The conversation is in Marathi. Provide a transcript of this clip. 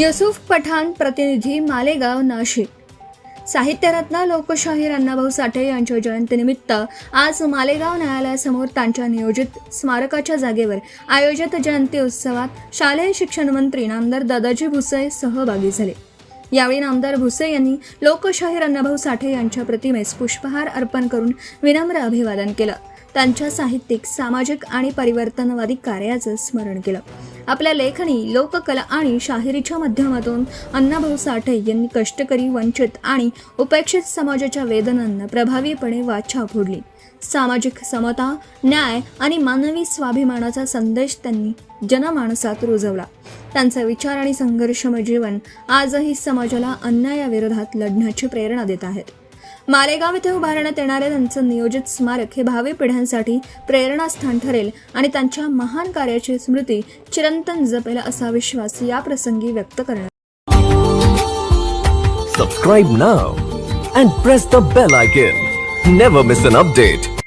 युसूफ पठाण, प्रतिनिधी, मालेगाव, नाशिक। साहित्यरत्न लोकशाहीर अण्णाभाऊ साठे यांच्या जयंतीनिमित्त आज मालेगाव न्यायालयासमोर त्यांच्या नियोजित स्मारकाच्या जागेवर आयोजित जयंती उत्सवात शालेय शिक्षण मंत्री नामदार दादाजी भुसे सहभागी झाले। यावेळी नामदार भुसे यांनी लोकशाहीर अण्णाभाऊ साठे यांच्या प्रतिमेस पुष्पहार अर्पण करून विनम्र अभिवादन केलं। त्यांच्या साहित्यिक, सामाजिक आणि परिवर्तनवादी कार्याचं स्मरण केलं। आपल्या लेखणी, लोककला आणि शाहिरीच्या माध्यमातून अण्णाभाऊ साठे यांनी कष्टकरी, वंचित आणि उपेक्षित समाजाच्या वेदनांना प्रभावीपणे वाचा फोडली। सामाजिक समता, न्याय आणि मानवी स्वाभिमानाचा संदेश त्यांनी जनमानसात रुजवला। त्यांचा विचार आणि संघर्षमय जीवन आजही समाजाला अन्यायाविरोधात लढण्याची प्रेरणा देत आहेत। मालेगाव येथे उभारण्यात येणारे त्यांचं नियोजित स्मारक हे भावी पिढ्यांसाठी प्रेरणास्थान ठरेल आणि त्यांच्या महान कार्याची स्मृती चिरंतन जपेल असा विश्वास या प्रसंगी व्यक्त करण्यात। Subscribe now and press the bell icon. Never miss an update.